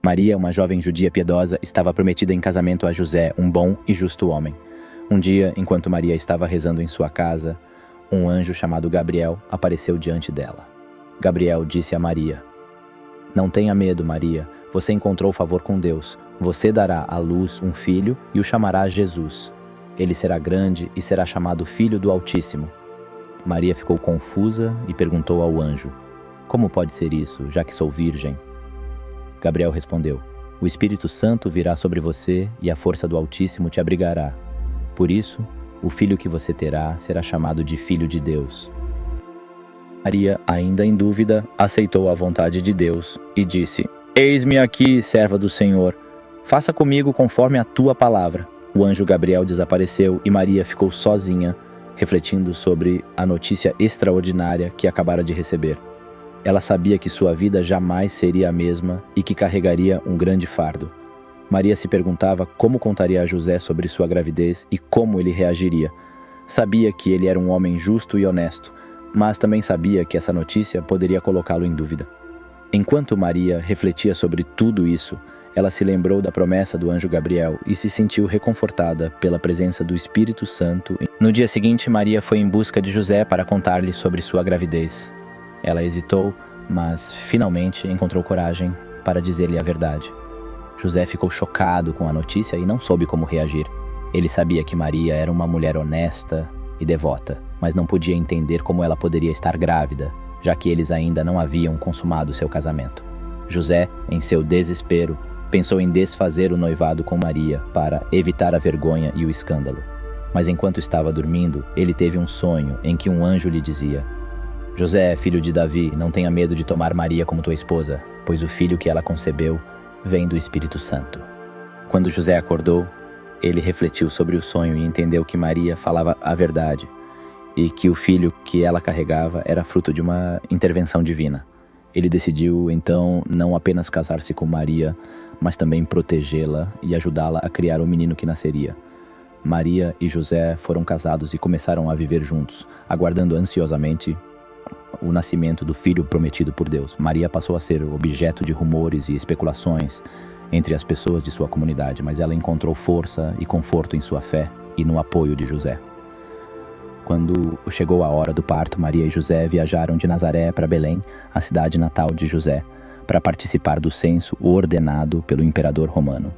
Maria, uma jovem judia piedosa, estava prometida em casamento a José, um bom e justo homem. Um dia, enquanto Maria estava rezando em sua casa, um anjo chamado Gabriel apareceu diante dela. Gabriel disse a Maria: "Não tenha medo, Maria, você encontrou favor com Deus. Você dará à luz um filho e o chamará Jesus. Ele será grande e será chamado Filho do Altíssimo." Maria ficou confusa e perguntou ao anjo: "Como pode ser isso, já que sou virgem?" Gabriel respondeu: "O Espírito Santo virá sobre você e a força do Altíssimo te abrigará. Por isso, o filho que você terá será chamado de Filho de Deus." Maria, ainda em dúvida, aceitou a vontade de Deus e disse: "Eis-me aqui, serva do Senhor. Faça comigo conforme a tua palavra." O anjo Gabriel desapareceu e Maria ficou sozinha, refletindo sobre a notícia extraordinária que acabara de receber. Ela sabia que sua vida jamais seria a mesma e que carregaria um grande fardo. Maria se perguntava como contaria a José sobre sua gravidez e como ele reagiria. Sabia que ele era um homem justo e honesto, mas também sabia que essa notícia poderia colocá-lo em dúvida. Enquanto Maria refletia sobre tudo isso, ela se lembrou da promessa do anjo Gabriel e se sentiu reconfortada pela presença do Espírito Santo. No dia seguinte, Maria foi em busca de José para contar-lhe sobre sua gravidez. Ela hesitou, mas finalmente encontrou coragem para dizer-lhe a verdade. José ficou chocado com a notícia e não soube como reagir. Ele sabia que Maria era uma mulher honesta e devota, mas não podia entender como ela poderia estar grávida, já que eles ainda não haviam consumado seu casamento. José, em seu desespero, pensou em desfazer o noivado com Maria para evitar a vergonha e o escândalo. Mas enquanto estava dormindo, ele teve um sonho em que um anjo lhe dizia: "José, filho de Davi, não tenha medo de tomar Maria como tua esposa, pois o filho que ela concebeu vem do Espírito Santo." Quando José acordou, ele refletiu sobre o sonho e entendeu que Maria falava a verdade e que o filho que ela carregava era fruto de uma intervenção divina. Ele decidiu, então, não apenas casar-se com Maria, mas também protegê-la e ajudá-la a criar o menino que nasceria. Maria e José foram casados e começaram a viver juntos, aguardando ansiosamente o nascimento do filho prometido por Deus. Maria passou a ser objeto de rumores e especulações entre as pessoas de sua comunidade, mas ela encontrou força e conforto em sua fé e no apoio de José. Quando chegou a hora do parto, Maria e José viajaram de Nazaré para Belém, a cidade natal de José, para participar do censo ordenado pelo imperador romano.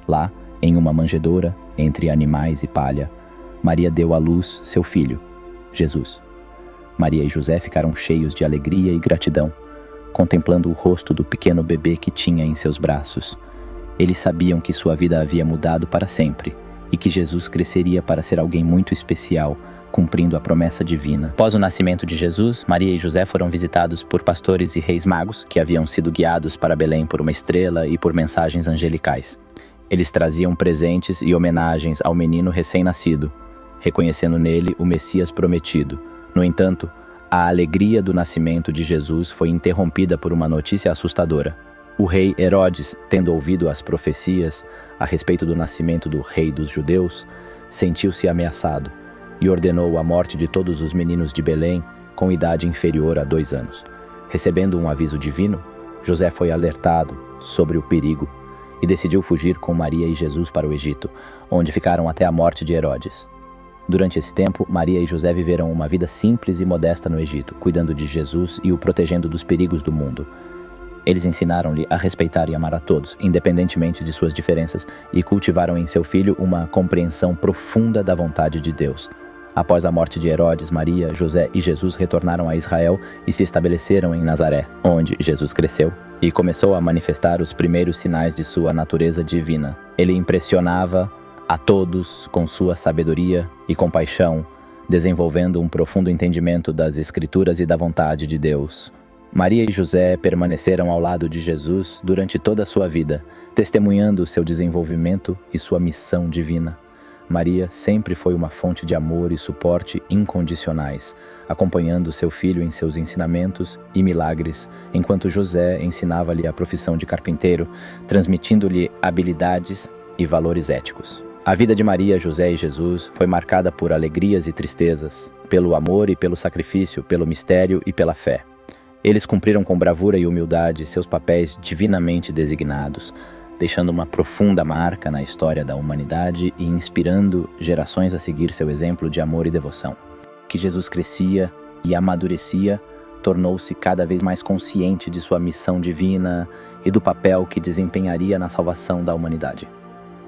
Lá, em uma manjedoura, entre animais e palha, Maria deu à luz seu filho, Jesus. Maria e José ficaram cheios de alegria e gratidão, contemplando o rosto do pequeno bebê que tinha em seus braços. Eles sabiam que sua vida havia mudado para sempre e que Jesus cresceria para ser alguém muito especial, cumprindo a promessa divina. Após o nascimento de Jesus, Maria e José foram visitados por pastores e reis magos que haviam sido guiados para Belém por uma estrela e por mensagens angelicais. Eles traziam presentes e homenagens ao menino recém-nascido, reconhecendo nele o Messias prometido. No entanto, a alegria do nascimento de Jesus foi interrompida por uma notícia assustadora. O rei Herodes, tendo ouvido as profecias a respeito do nascimento do rei dos judeus, sentiu-se ameaçado e ordenou a morte de todos os meninos de Belém com idade inferior a 2 anos. Recebendo um aviso divino, José foi alertado sobre o perigo e decidiu fugir com Maria e Jesus para o Egito, onde ficaram até a morte de Herodes. Durante esse tempo, Maria e José viveram uma vida simples e modesta no Egito, cuidando de Jesus e o protegendo dos perigos do mundo. Eles ensinaram-lhe a respeitar e amar a todos, independentemente de suas diferenças, e cultivaram em seu filho uma compreensão profunda da vontade de Deus. Após a morte de Herodes, Maria, José e Jesus retornaram a Israel e se estabeleceram em Nazaré, onde Jesus cresceu e começou a manifestar os primeiros sinais de sua natureza divina. Ele impressionava a todos com sua sabedoria e compaixão, desenvolvendo um profundo entendimento das Escrituras e da vontade de Deus. Maria e José permaneceram ao lado de Jesus durante toda a sua vida, testemunhando seu desenvolvimento e sua missão divina. Maria sempre foi uma fonte de amor e suporte incondicionais, acompanhando seu filho em seus ensinamentos e milagres, enquanto José ensinava-lhe a profissão de carpinteiro, transmitindo-lhe habilidades e valores éticos. A vida de Maria, José e Jesus foi marcada por alegrias e tristezas, pelo amor e pelo sacrifício, pelo mistério e pela fé. Eles cumpriram com bravura e humildade seus papéis divinamente designados, deixando uma profunda marca na história da humanidade e inspirando gerações a seguir seu exemplo de amor e devoção. Que Jesus crescia e amadurecia, tornou-se cada vez mais consciente de sua missão divina e do papel que desempenharia na salvação da humanidade.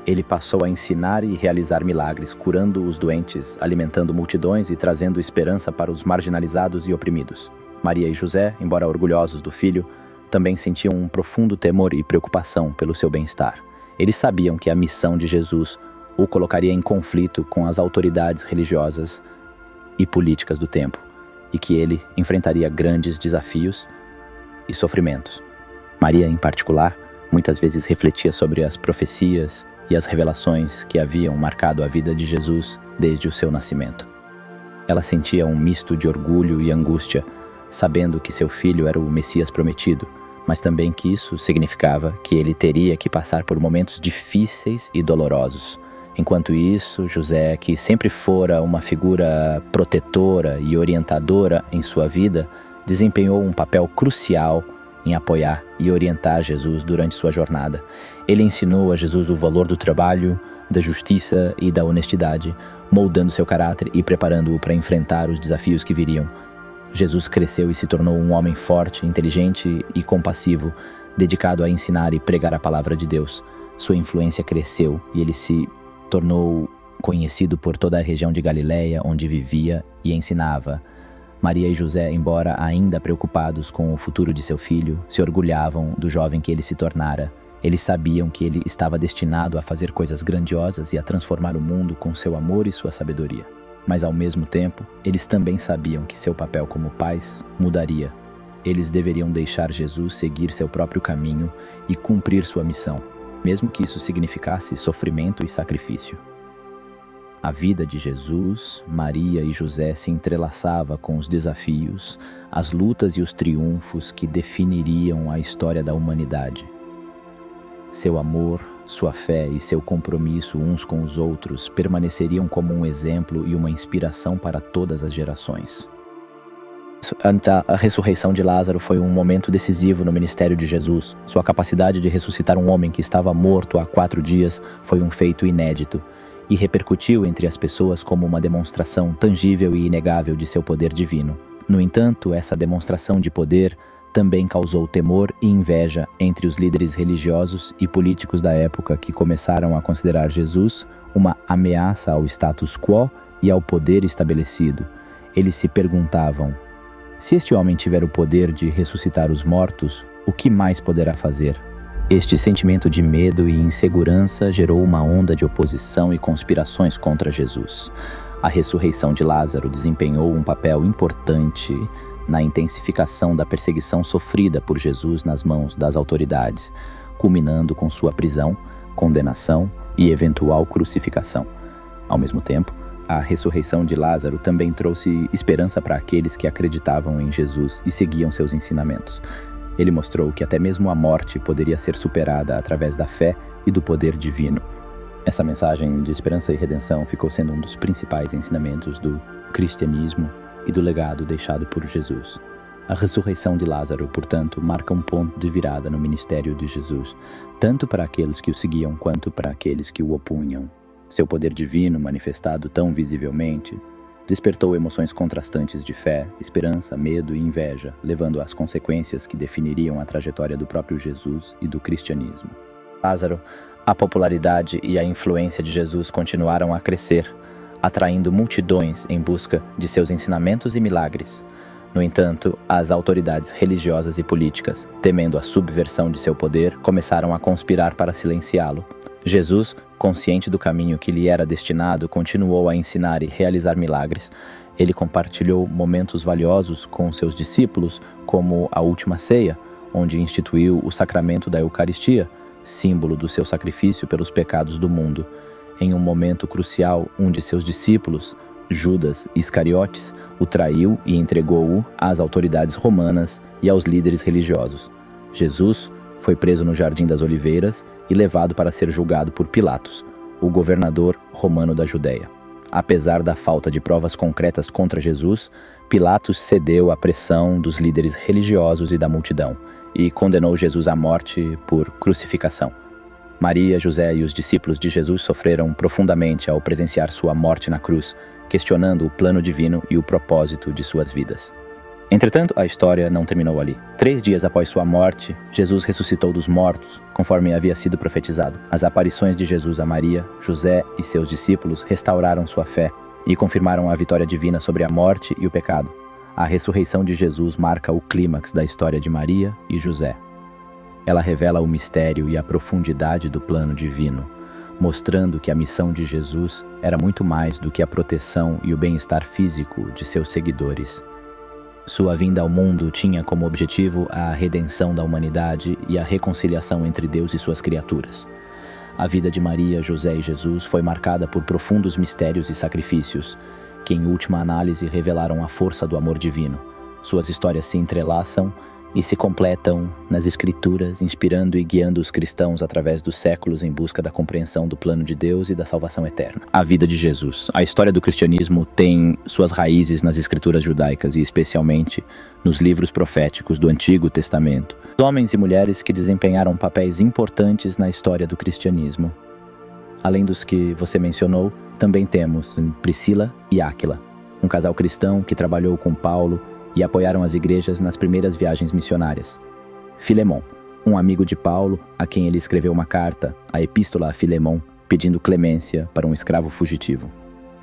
Ele passou a ensinar e realizar milagres, curando os doentes, alimentando multidões e trazendo esperança para os marginalizados e oprimidos. Maria e José, embora orgulhosos do filho, também sentiam um profundo temor e preocupação pelo seu bem-estar. Eles sabiam que a missão de Jesus o colocaria em conflito com as autoridades religiosas e políticas do tempo, e que ele enfrentaria grandes desafios e sofrimentos. Maria, em particular, muitas vezes refletia sobre as profecias e as revelações que haviam marcado a vida de Jesus desde o seu nascimento. Ela sentia um misto de orgulho e angústia, sabendo que seu filho era o Messias prometido, mas também que isso significava que ele teria que passar por momentos difíceis e dolorosos. Enquanto isso, José, que sempre fora uma figura protetora e orientadora em sua vida, desempenhou um papel crucial em apoiar e orientar Jesus durante sua jornada. Ele ensinou a Jesus o valor do trabalho, da justiça e da honestidade, moldando seu caráter e preparando-o para enfrentar os desafios que viriam. Jesus cresceu e se tornou um homem forte, inteligente e compassivo, dedicado a ensinar e pregar a palavra de Deus. Sua influência cresceu e ele se tornou conhecido por toda a região de Galileia, onde vivia e ensinava. Maria e José, embora ainda preocupados com o futuro de seu filho, se orgulhavam do jovem que ele se tornara. Eles sabiam que ele estava destinado a fazer coisas grandiosas e a transformar o mundo com seu amor e sua sabedoria. Mas, ao mesmo tempo, eles também sabiam que seu papel como pais mudaria. Eles deveriam deixar Jesus seguir seu próprio caminho e cumprir sua missão, mesmo que isso significasse sofrimento e sacrifício. A vida de Jesus, Maria e José se entrelaçava com os desafios, as lutas e os triunfos que definiriam a história da humanidade. Seu amor, sua fé e seu compromisso uns com os outros permaneceriam como um exemplo e uma inspiração para todas as gerações. A ressurreição de Lázaro foi um momento decisivo no ministério de Jesus. Sua capacidade de ressuscitar um homem que estava morto há 4 dias foi um feito inédito e repercutiu entre as pessoas como uma demonstração tangível e inegável de seu poder divino. No entanto, essa demonstração de poder também causou temor e inveja entre os líderes religiosos e políticos da época, que começaram a considerar Jesus uma ameaça ao status quo e ao poder estabelecido. Eles se perguntavam: se este homem tiver o poder de ressuscitar os mortos, o que mais poderá fazer? Este sentimento de medo e insegurança gerou uma onda de oposição e conspirações contra Jesus. A ressurreição de Lázaro desempenhou um papel importante na intensificação da perseguição sofrida por Jesus nas mãos das autoridades, culminando com sua prisão, condenação e eventual crucificação. Ao mesmo tempo, a ressurreição de Lázaro também trouxe esperança para aqueles que acreditavam em Jesus e seguiam seus ensinamentos. Ele mostrou que até mesmo a morte poderia ser superada através da fé e do poder divino. Essa mensagem de esperança e redenção ficou sendo um dos principais ensinamentos do cristianismo e do legado deixado por Jesus. A ressurreição de Lázaro, portanto, marca um ponto de virada no ministério de Jesus, tanto para aqueles que o seguiam quanto para aqueles que o opunham. Seu poder divino, manifestado tão visivelmente, despertou emoções contrastantes de fé, esperança, medo e inveja, levando às consequências que definiriam a trajetória do próprio Jesus e do cristianismo. Lázaro, a popularidade e a influência de Jesus continuaram a crescer, atraindo multidões em busca de seus ensinamentos e milagres. No entanto, as autoridades religiosas e políticas, temendo a subversão de seu poder, começaram a conspirar para silenciá-lo. Jesus, consciente do caminho que lhe era destinado, continuou a ensinar e realizar milagres. Ele compartilhou momentos valiosos com seus discípulos, como a última ceia, onde instituiu o sacramento da Eucaristia, símbolo do seu sacrifício pelos pecados do mundo. Em um momento crucial, um de seus discípulos, Judas Iscariotes, o traiu e entregou-o às autoridades romanas e aos líderes religiosos. Jesus foi preso no Jardim das Oliveiras e levado para ser julgado por Pilatos, o governador romano da Judéia. Apesar da falta de provas concretas contra Jesus, Pilatos cedeu à pressão dos líderes religiosos e da multidão e condenou Jesus à morte por crucificação. Maria, José e os discípulos de Jesus sofreram profundamente ao presenciar sua morte na cruz, questionando o plano divino e o propósito de suas vidas. Entretanto, a história não terminou ali. 3 dias após sua morte, Jesus ressuscitou dos mortos, conforme havia sido profetizado. As aparições de Jesus a Maria, José e seus discípulos restauraram sua fé e confirmaram a vitória divina sobre a morte e o pecado. A ressurreição de Jesus marca o clímax da história de Maria e José. Ela revela o mistério e a profundidade do plano divino, mostrando que a missão de Jesus era muito mais do que a proteção e o bem-estar físico de seus seguidores. Sua vinda ao mundo tinha como objetivo a redenção da humanidade e a reconciliação entre Deus e suas criaturas. A vida de Maria, José e Jesus foi marcada por profundos mistérios e sacrifícios, que em última análise revelaram a força do amor divino. Suas histórias se entrelaçam e se completam nas Escrituras, inspirando e guiando os cristãos através dos séculos em busca da compreensão do plano de Deus e da salvação eterna. A vida de Jesus. A história do cristianismo tem suas raízes nas Escrituras judaicas e especialmente nos livros proféticos do Antigo Testamento. Homens e mulheres que desempenharam papéis importantes na história do cristianismo. Além dos que você mencionou, também temos Priscila e Áquila, um casal cristão que trabalhou com Paulo e apoiaram as igrejas nas primeiras viagens missionárias. Filemon, um amigo de Paulo, a quem ele escreveu uma carta, a Epístola a Filemon, pedindo clemência para um escravo fugitivo.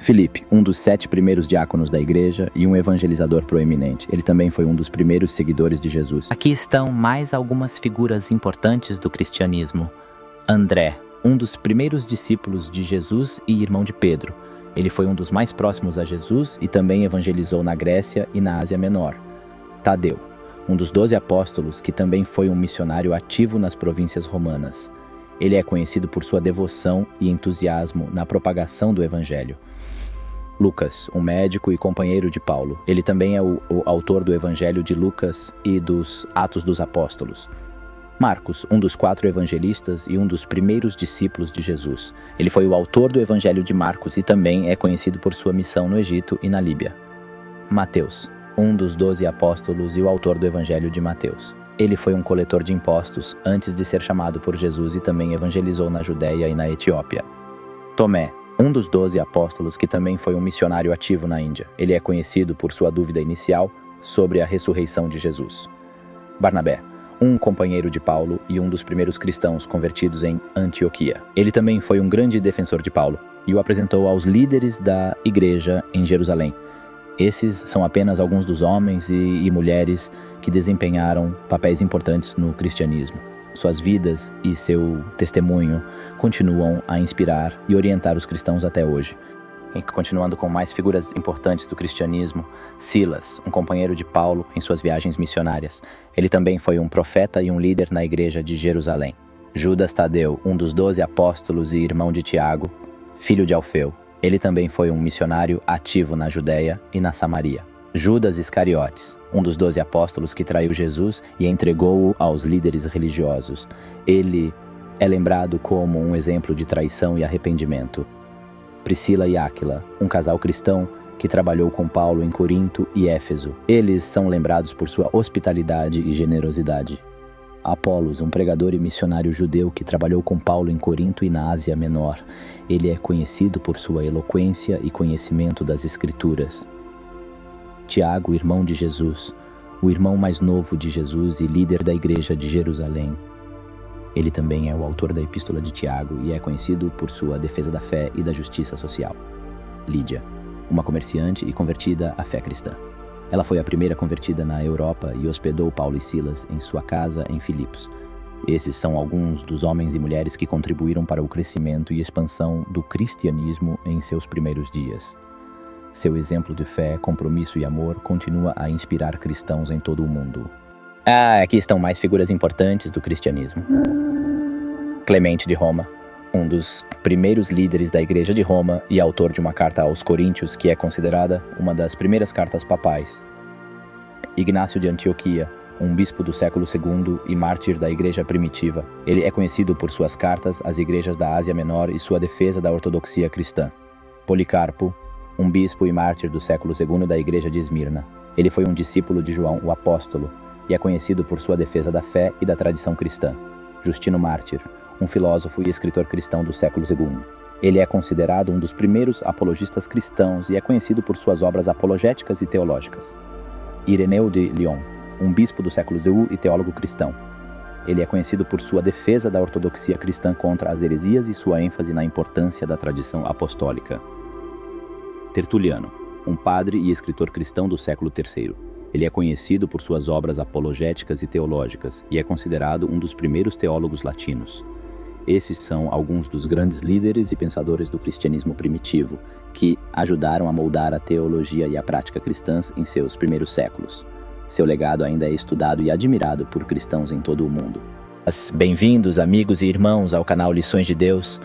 Filipe, um dos 7 primeiros diáconos da igreja e um evangelizador proeminente. Ele também foi um dos primeiros seguidores de Jesus. Aqui estão mais algumas figuras importantes do cristianismo. André, um dos primeiros discípulos de Jesus e irmão de Pedro. Ele foi um dos mais próximos a Jesus e também evangelizou na Grécia e na Ásia Menor. Tadeu, um dos 12 apóstolos que também foi um missionário ativo nas províncias romanas. Ele é conhecido por sua devoção e entusiasmo na propagação do evangelho. Lucas, um médico e companheiro de Paulo. Ele também é o autor do Evangelho de Lucas e dos Atos dos Apóstolos. Marcos, um dos 4 evangelistas e um dos primeiros discípulos de Jesus. Ele foi o autor do Evangelho de Marcos e também é conhecido por sua missão no Egito e na Líbia. Mateus, um dos 12 apóstolos e o autor do Evangelho de Mateus. Ele foi um coletor de impostos antes de ser chamado por Jesus e também evangelizou na Judéia e na Etiópia. Tomé, um dos 12 apóstolos que também foi um missionário ativo na Índia. Ele é conhecido por sua dúvida inicial sobre a ressurreição de Jesus. Barnabé, um companheiro de Paulo e um dos primeiros cristãos convertidos em Antioquia. Ele também foi um grande defensor de Paulo e o apresentou aos líderes da igreja em Jerusalém. Esses são apenas alguns dos homens e mulheres que desempenharam papéis importantes no cristianismo. Suas vidas e seu testemunho continuam a inspirar e orientar os cristãos até hoje. E continuando com mais figuras importantes do cristianismo, Silas, um companheiro de Paulo em suas viagens missionárias. Ele também foi um profeta e um líder na igreja de Jerusalém. Judas Tadeu, um dos 12 apóstolos e irmão de Tiago, filho de Alfeu. Ele também foi um missionário ativo na Judéia e na Samaria. Judas Iscariotes, um dos 12 apóstolos que traiu Jesus e entregou-o aos líderes religiosos. Ele é lembrado como um exemplo de traição e arrependimento. Priscila e Áquila, um casal cristão que trabalhou com Paulo em Corinto e Éfeso. Eles são lembrados por sua hospitalidade e generosidade. Apolos, um pregador e missionário judeu que trabalhou com Paulo em Corinto e na Ásia Menor. Ele é conhecido por sua eloquência e conhecimento das Escrituras. Tiago, irmão de Jesus, o irmão mais novo de Jesus e líder da igreja de Jerusalém. Ele também é o autor da Epístola de Tiago e é conhecido por sua defesa da fé e da justiça social. Lídia, uma comerciante e convertida à fé cristã. Ela foi a primeira convertida na Europa e hospedou Paulo e Silas em sua casa em Filipos. Esses são alguns dos homens e mulheres que contribuíram para o crescimento e expansão do cristianismo em seus primeiros dias. Seu exemplo de fé, compromisso e amor continua a inspirar cristãos em todo o mundo. Aqui estão mais figuras importantes do cristianismo. Clemente de Roma, um dos primeiros líderes da igreja de Roma e autor de uma carta aos Coríntios, que é considerada uma das primeiras cartas papais. Ignácio de Antioquia, um bispo do século II e mártir da igreja primitiva. Ele é conhecido por suas cartas às igrejas da Ásia Menor e sua defesa da ortodoxia cristã. Policarpo, um bispo e mártir do século II da igreja de Esmirna. Ele foi um discípulo de João, o apóstolo, e é conhecido por sua defesa da fé e da tradição cristã. Justino Mártir, um filósofo e escritor cristão do século II. Ele é considerado um dos primeiros apologistas cristãos e é conhecido por suas obras apologéticas e teológicas. Ireneu de Lyon, um bispo do século XI e teólogo cristão. Ele é conhecido por sua defesa da ortodoxia cristã contra as heresias e sua ênfase na importância da tradição apostólica. Tertuliano, um padre e escritor cristão do século III. Ele é conhecido por suas obras apologéticas e teológicas e é considerado um dos primeiros teólogos latinos. Esses são alguns dos grandes líderes e pensadores do cristianismo primitivo, que ajudaram a moldar a teologia e a prática cristãs em seus primeiros séculos. Seu legado ainda é estudado e admirado por cristãos em todo o mundo. Bem-vindos, amigos e irmãos, ao canal Lições de Deus.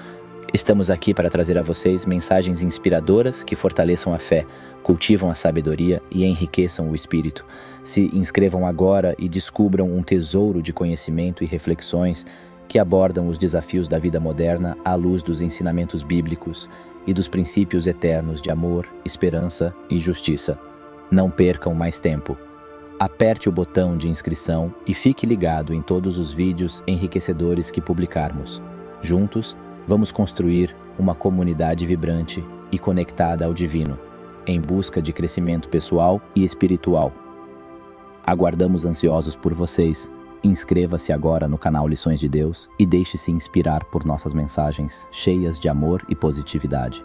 Estamos aqui para trazer a vocês mensagens inspiradoras que fortaleçam a fé, cultivam a sabedoria e enriqueçam o espírito. Se inscrevam agora e descubram um tesouro de conhecimento e reflexões que abordam os desafios da vida moderna à luz dos ensinamentos bíblicos e dos princípios eternos de amor, esperança e justiça. Não percam mais tempo. Aperte o botão de inscrição e fique ligado em todos os vídeos enriquecedores que publicarmos. Juntos, vamos construir uma comunidade vibrante e conectada ao divino, em busca de crescimento pessoal e espiritual. Aguardamos ansiosos por vocês. Inscreva-se agora no canal Lições de Deus e deixe-se inspirar por nossas mensagens cheias de amor e positividade.